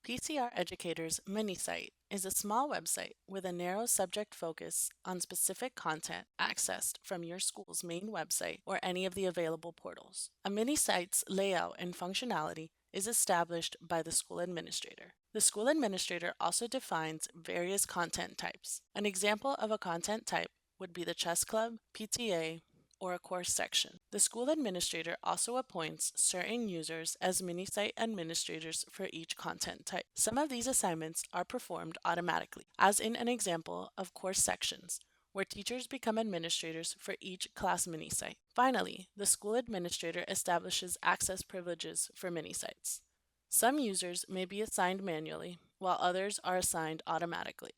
PCR Educator's Minisite is a small website with a narrow subject focus on specific content accessed from your school's main website or any of the available portals. A Minisite's layout and functionality is established by the school administrator. The school administrator also defines various content types. An example of a content type would be the chess club, PTA, or a course section. The school administrator also appoints certain users as Minisite administrators for each content type. Some of these assignments are performed automatically, as in an example of course sections, where teachers become administrators for each class Minisite. Finally, the school administrator establishes access privileges for Minisites. Some users may be assigned manually, while others are assigned automatically.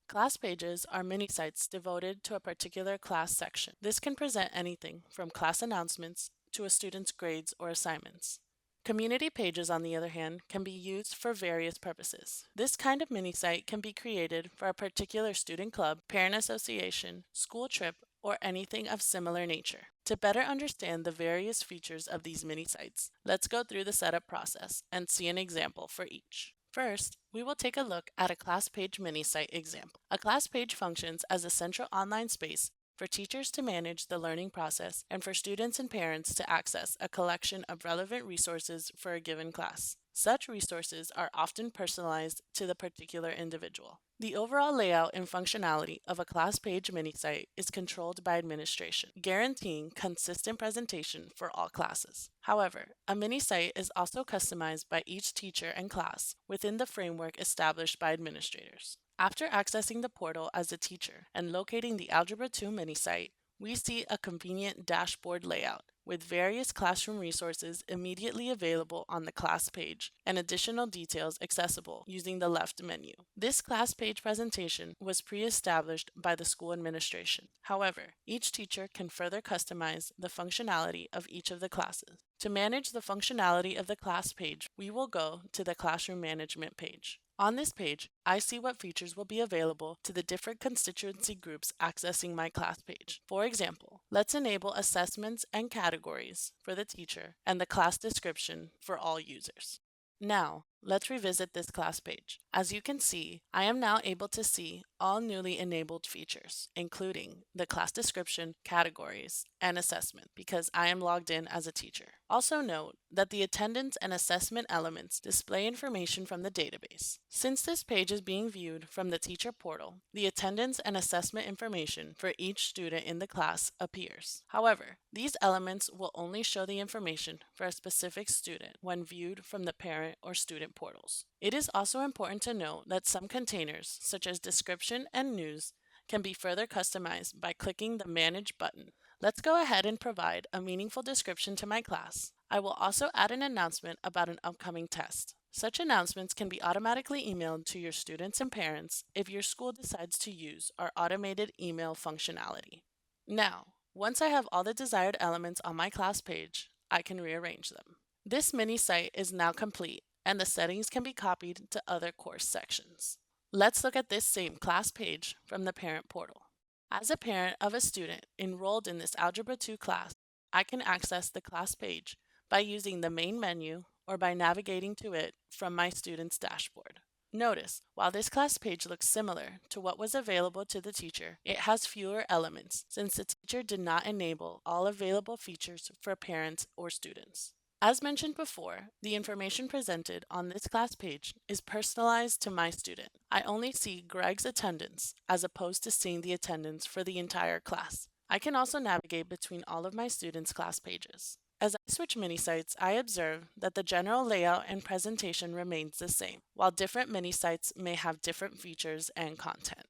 Class pages are mini-sites devoted to a particular class section. This can present anything from class announcements to a student's grades or assignments. Community pages, on the other hand, can be used for various purposes. This kind of mini-site can be created for a particular student club, parent association, school trip, or anything of similar nature. To better understand the various features of these mini-sites, let's go through the setup process and see an example for each. First, we will take a look at a class page mini-site example. A class page functions as a central online space for teachers to manage the learning process and for students and parents to access a collection of relevant resources for a given class. Such resources are often personalized to the particular individual. The overall layout and functionality of a class page mini-site is controlled by administration, guaranteeing consistent presentation for all classes. However, a mini-site is also customized by each teacher and class within the framework established by administrators. After accessing the portal as a teacher and locating the Algebra 2 mini-site, we see a convenient dashboard layout with various classroom resources immediately available on the class page and additional details accessible using the left menu. This class page presentation was pre-established by the school administration. However, each teacher can further customize the functionality of each of the classes. To manage the functionality of the class page, we will go to the classroom management page. On this page, I see what features will be available to the different constituency groups accessing my class page. For example, let's enable assessments and categories for the teacher and the class description for all users. Now, let's revisit this class page. As you can see, I am now able to see all newly enabled features, including the class description, categories, and assessment, because I am logged in as a teacher. Also note that the attendance and assessment elements display information from the database. Since this page is being viewed from the teacher portal, the attendance and assessment information for each student in the class appears. However, these elements will only show the information for a specific student when viewed from the parent or student portals. It is also important to note that some containers, such as description and news, can be further customized by clicking the Manage button. Let's go ahead and provide a meaningful description to my class. I will also add an announcement about an upcoming test. Such announcements can be automatically emailed to your students and parents if your school decides to use our automated email functionality. Now, once I have all the desired elements on my class page, I can rearrange them. This mini site is now complete, and the settings can be copied to other course sections. Let's look at this same class page from the parent portal. As a parent of a student enrolled in this Algebra 2 class, I can access the class page by using the main menu or by navigating to it from my student's dashboard. Notice, while this class page looks similar to what was available to the teacher, it has fewer elements since the teacher did not enable all available features for parents or students. As mentioned before, the information presented on this class page is personalized to my student. I only see Greg's attendance as opposed to seeing the attendance for the entire class. I can also navigate between all of my students' class pages. As I switch mini-sites, I observe that the general layout and presentation remains the same, while different mini-sites may have different features and content.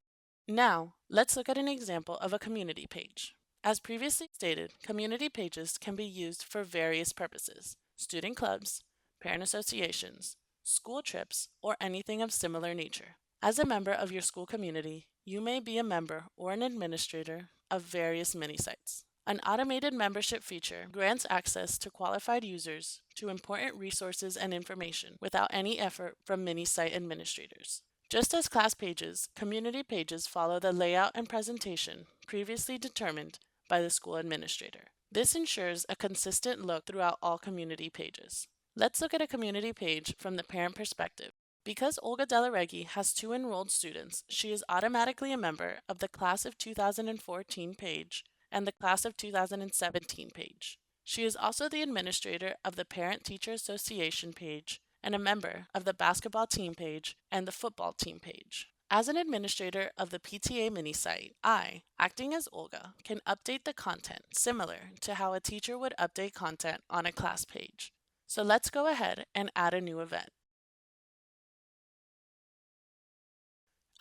Now, let's look at an example of a community page. As previously stated, community pages can be used for various purposes: student clubs, parent associations, school trips, or anything of similar nature. As a member of your school community, you may be a member or an administrator of various mini-sites. An automated membership feature grants access to qualified users to important resources and information without any effort from mini-site administrators. Just as class pages, community pages follow the layout and presentation previously determined by the school administrator. This ensures a consistent look throughout all community pages. Let's look at a community page from the parent perspective. Because Olga Delareghi has 2 enrolled students, she is automatically a member of the Class of 2014 page and the Class of 2017 page. She is also the administrator of the Parent Teacher Association page and a member of the basketball team page and the football team page. As an administrator of the PTA Minisite, I, acting as Olga, can update the content similar to how a teacher would update content on a class page. So let's go ahead and add a new event.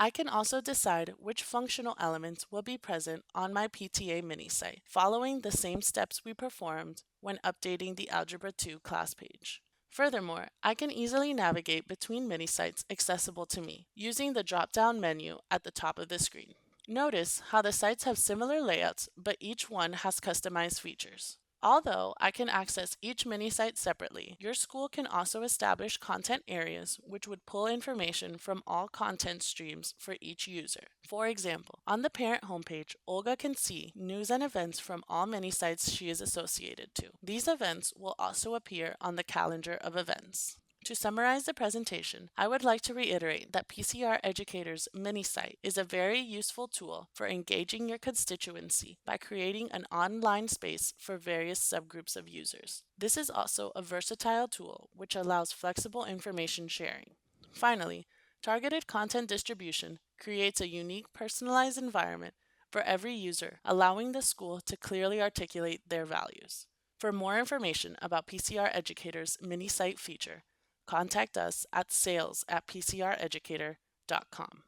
I can also decide which functional elements will be present on my PTA Minisite, following the same steps we performed when updating the Algebra 2 class page. Furthermore, I can easily navigate between mini-sites accessible to me using the drop-down menu at the top of the screen. Notice how the sites have similar layouts, but each one has customized features. Although I can access each mini-site separately, your school can also establish content areas which would pull information from all content streams for each user. For example, on the parent homepage, Olga can see news and events from all mini-sites she is associated to. These events will also appear on the calendar of events. To summarize the presentation, I would like to reiterate that PCR Educator's mini-site is a very useful tool for engaging your constituency by creating an online space for various subgroups of users. This is also a versatile tool which allows flexible information sharing. Finally, targeted content distribution creates a unique personalized environment for every user, allowing the school to clearly articulate their values. For more information about PCR Educator's mini-site feature, contact us at sales@pcreducator.com.